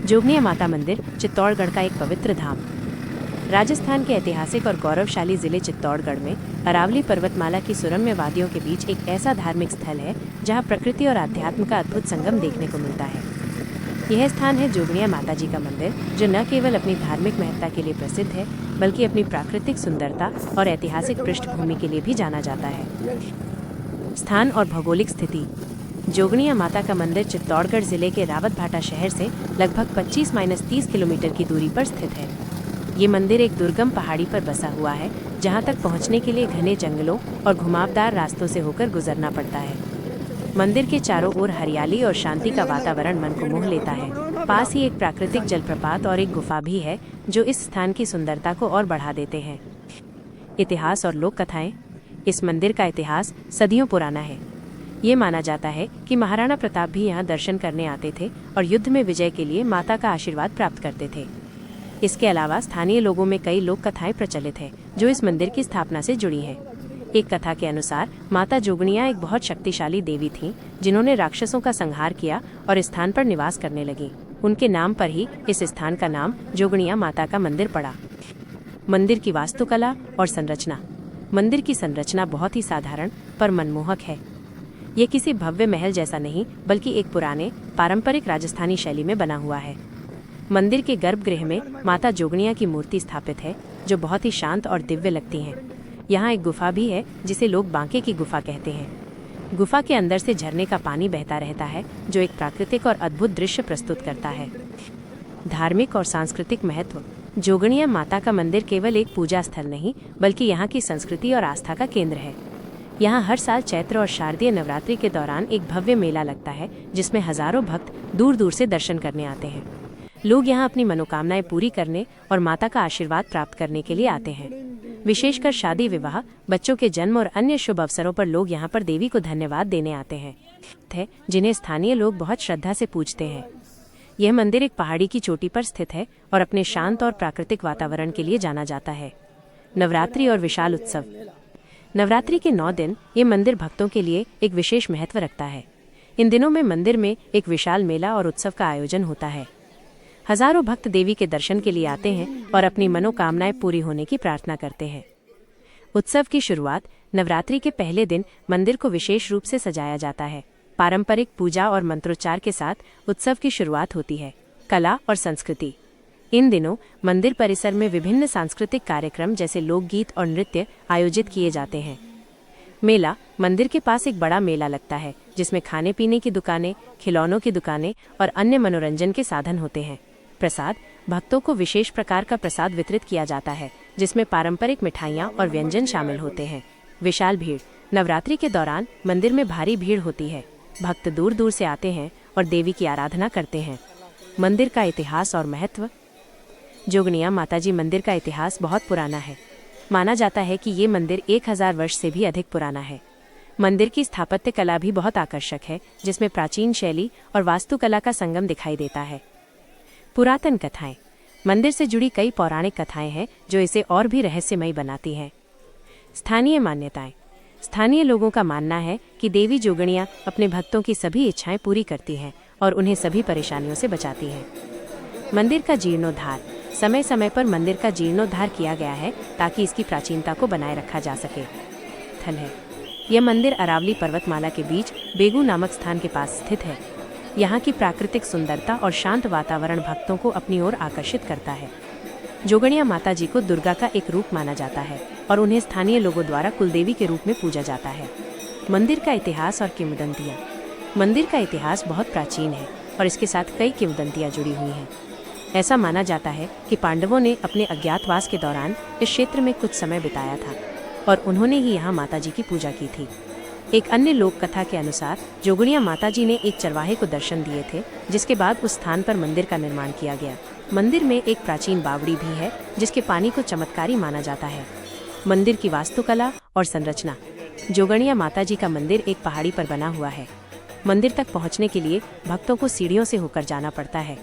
जोगनिया माता मंदिर चित्तौड़गढ़ का एक पवित्र धाम। राजस्थान के ऐतिहासिक और गौरवशाली जिले चित्तौड़गढ़ में अरावली पर्वतमाला की सुरम्य वादियों के बीच एक ऐसा धार्मिक स्थल है जहां प्रकृति और अध्यात्म का अद्भुत संगम देखने को मिलता है। यह स्थान है जोगनिया माताजी का मंदिर, जो न केवल अपनी धार्मिक महत्ता के लिए प्रसिद्ध है बल्कि अपनी प्राकृतिक सुंदरता और ऐतिहासिक पृष्ठभूमि के लिए भी जाना जाता है। स्थान और भौगोलिक स्थिति। जोगनिया माता का मंदिर चित्तौड़गढ़ जिले के रावतभाटा शहर से लगभग 25-30 किलोमीटर की दूरी पर स्थित है। ये मंदिर एक दुर्गम पहाड़ी पर बसा हुआ है, जहाँ तक पहुँचने के लिए घने जंगलों और घुमावदार रास्तों से होकर गुजरना पड़ता है। मंदिर के चारों ओर हरियाली और शांति का वातावरण मन को मोह लेता है। पास ही एक प्राकृतिक जलप्रपात और एक गुफा भी है, जो इस स्थान की सुंदरता को और बढ़ा देते हैं। इतिहास और लोक कथाएं। इस मंदिर का इतिहास सदियों पुराना है। ये माना जाता है कि महाराणा प्रताप भी यहाँ दर्शन करने आते थे और युद्ध में विजय के लिए माता का आशीर्वाद प्राप्त करते थे। इसके अलावा स्थानीय लोगों में कई लोक कथाएं प्रचलित हैं, जो इस मंदिर की स्थापना से जुड़ी हैं। एक कथा के अनुसार माता जोगनिया एक बहुत शक्तिशाली देवी थीं, जिन्होंने राक्षसों का संहार किया और इस स्थान पर निवास करने लगी। उनके नाम पर ही इस स्थान का नाम जोगनिया माता का मंदिर पड़ा। मंदिर की वास्तुकला और संरचना। मंदिर की संरचना बहुत ही साधारण पर मनमोहक है। ये किसी भव्य महल जैसा नहीं, बल्कि एक पुराने पारंपरिक राजस्थानी शैली में बना हुआ है। मंदिर के गर्भगृह में माता जोगनिया की मूर्ति स्थापित है, जो बहुत ही शांत और दिव्य लगती हैं। यहाँ एक गुफा भी है, जिसे लोग बांके की गुफा कहते हैं। गुफा के अंदर से झरने का पानी बहता रहता है, जो एक प्राकृतिक और अद्भुत दृश्य प्रस्तुत करता है। धार्मिक और सांस्कृतिक महत्व। जोगनिया माता का मंदिर केवल एक पूजा स्थल नहीं, बल्कि यहाँ की संस्कृति और आस्था का केंद्र है। यहाँ हर साल चैत्र और शारदीय नवरात्रि के दौरान एक भव्य मेला लगता है, जिसमें हजारों भक्त दूर दूर से दर्शन करने आते हैं। लोग यहाँ अपनी मनोकामनाएं पूरी करने और माता का आशीर्वाद प्राप्त करने के लिए आते हैं। विशेषकर शादी विवाह, बच्चों के जन्म और अन्य शुभ अवसरों पर लोग यहाँ पर देवी को धन्यवाद देने आते हैं, जिन्हें स्थानीय लोग बहुत श्रद्धा से पूजते हैं। यह मंदिर एक पहाड़ी की चोटी पर स्थित है और अपने शांत और प्राकृतिक वातावरण के लिए जाना जाता है। नवरात्रि और विशाल उत्सव। नवरात्रि के 9 दिन ये मंदिर भक्तों के लिए एक विशेष महत्व रखता है। इन दिनों में मंदिर में एक विशाल मेला और उत्सव का आयोजन होता है। हजारों भक्त देवी के दर्शन के लिए आते हैं और अपनी मनोकामनाएं पूरी होने की प्रार्थना करते हैं। उत्सव की शुरुआत नवरात्रि के पहले दिन मंदिर को विशेष रूप से सजाया जाता है। पारंपरिक पूजा और मंत्रोच्चार के साथ उत्सव की शुरुआत होती है। कला और संस्कृति। इन दिनों मंदिर परिसर में विभिन्न सांस्कृतिक कार्यक्रम जैसे लोकगीत और नृत्य आयोजित किए जाते हैं। मेला। मंदिर के पास एक बड़ा मेला लगता है, जिसमें खाने पीने की दुकानें, खिलौनों की दुकानें और अन्य मनोरंजन के साधन होते हैं। प्रसाद। भक्तों को विशेष प्रकार का प्रसाद वितरित किया जाता है, जिसमें पारंपरिक मिठाइयाँ और व्यंजन शामिल होते हैं। विशाल भीड़। नवरात्रि के दौरान मंदिर में भारी भीड़ होती है। भक्त दूर दूर से आते हैं और देवी की आराधना करते हैं। मंदिर का इतिहास और महत्व। जोगनिया माताजी मंदिर का इतिहास बहुत पुराना है। माना जाता है कि ये मंदिर 1000 वर्ष से भी अधिक पुराना है। मंदिर की स्थापत्य कला भी बहुत आकर्षक है, जिसमें प्राचीन शैली और वास्तुकला का संगम दिखाई देता है। पुरातन कथाएं। मंदिर से जुड़ी कई पौराणिक कथाएं हैं, जो इसे और भी रहस्यमयी बनाती हैं। स्थानीय मान्यताएं। स्थानीय लोगों का मानना है कि देवी जोगनिया अपने भक्तों की सभी इच्छाएं पूरी करती हैं और उन्हें सभी परेशानियों से बचाती हैं। मंदिर का जीर्णोद्धार। समय समय पर मंदिर का जीर्णोद्धार किया गया है, ताकि इसकी प्राचीनता को बनाए रखा जा सके। स्थल है। यह मंदिर अरावली पर्वतमाला के बीच बेगू नामक स्थान के पास स्थित है। यहाँ की प्राकृतिक सुंदरता और शांत वातावरण भक्तों को अपनी ओर आकर्षित करता है। जोगनिया माता जी को दुर्गा का एक रूप माना जाता है और उन्हें स्थानीय लोगों द्वारा कुलदेवी के रूप में पूजा जाता है। मंदिर का इतिहास और किंवदंतियाँ। मंदिर का इतिहास बहुत प्राचीन है और इसके साथ कई किंवदंतियाँ जुड़ी हुई हैं। ऐसा माना जाता है कि पांडवों ने अपने अज्ञातवास के दौरान इस क्षेत्र में कुछ समय बिताया था और उन्होंने ही यहाँ माताजी की पूजा की थी। एक अन्य लोक कथा के अनुसार जोगनिया माताजी ने एक चरवाहे को दर्शन दिए थे, जिसके बाद उस स्थान पर मंदिर का निर्माण किया गया। मंदिर में एक प्राचीन बावड़ी भी है, जिसके पानी को चमत्कारी माना जाता है। मंदिर की वास्तुकला और संरचना। जोगनिया माताजी का मंदिर एक पहाड़ी पर बना हुआ है। मंदिर तक पहुँचने के लिए भक्तों को सीढ़ियों से होकर जाना पड़ता है।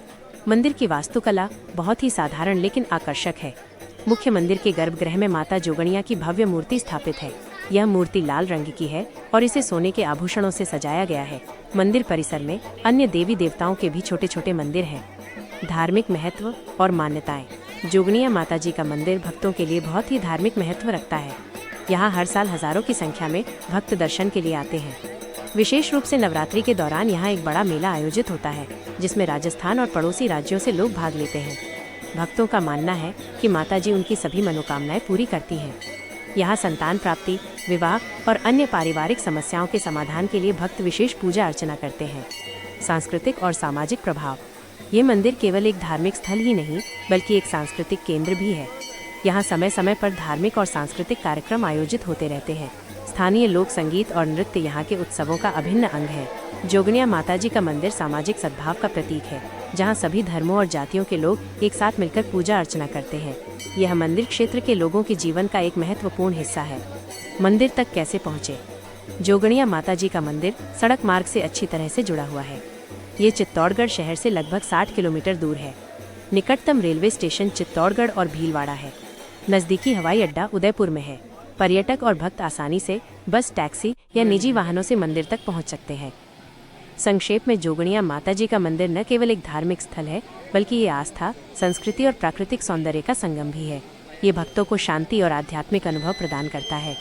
मंदिर की वास्तुकला बहुत ही साधारण लेकिन आकर्षक है। मुख्य मंदिर के गर्भगृह में माता जोगनिया की भव्य मूर्ति स्थापित है। यह मूर्ति लाल रंग की है और इसे सोने के आभूषणों से सजाया गया है। मंदिर परिसर में अन्य देवी देवताओं के भी छोटे छोटे मंदिर हैं। धार्मिक महत्व और मान्यताएं। जोगनिया माता जी का मंदिर भक्तों के लिए बहुत ही धार्मिक महत्व रखता है। यहाँ हर साल हजारों की संख्या में भक्त दर्शन के लिए आते हैं। विशेष रूप से नवरात्रि के दौरान यहाँ एक बड़ा मेला आयोजित होता है, जिसमें राजस्थान और पड़ोसी राज्यों से लोग भाग लेते हैं। भक्तों का मानना है कि माता जी उनकी सभी मनोकामनाएं पूरी करती हैं। यहाँ संतान प्राप्ति, विवाह और अन्य पारिवारिक समस्याओं के समाधान के लिए भक्त विशेष पूजा अर्चना करते हैं। सांस्कृतिक और सामाजिक प्रभाव। ये मंदिर केवल एक धार्मिक स्थल ही नहीं, बल्कि एक सांस्कृतिक केंद्र भी है। यहाँ समय समय पर धार्मिक और सांस्कृतिक कार्यक्रम आयोजित होते रहते हैं। स्थानीय लोक संगीत और नृत्य यहाँ के उत्सवों का अभिन्न अंग है। जोगनिया माता जी का मंदिर सामाजिक सद्भाव का प्रतीक है, जहाँ सभी धर्मों और जातियों के लोग एक साथ मिलकर पूजा अर्चना करते हैं। यह मंदिर क्षेत्र के लोगों के जीवन का एक महत्वपूर्ण हिस्सा है। मंदिर तक कैसे पहुँचे? जोगनिया माता जी का मंदिर सड़क मार्ग से अच्छी तरह से जुड़ा हुआ है। ये चित्तौड़गढ़ शहर से लगभग 60 किलोमीटर दूर है। निकटतम रेलवे स्टेशन चित्तौड़गढ़ और भीलवाड़ा है। नज़दीकी हवाई अड्डा उदयपुर में है। पर्यटक और भक्त आसानी से बस, टैक्सी या निजी वाहनों से मंदिर तक पहुंच सकते हैं। संक्षेप में, जोगनिया माता जी का मंदिर न केवल एक धार्मिक स्थल है, बल्कि ये आस्था, संस्कृति और प्राकृतिक सौंदर्य का संगम भी है। ये भक्तों को शांति और आध्यात्मिक अनुभव प्रदान करता है।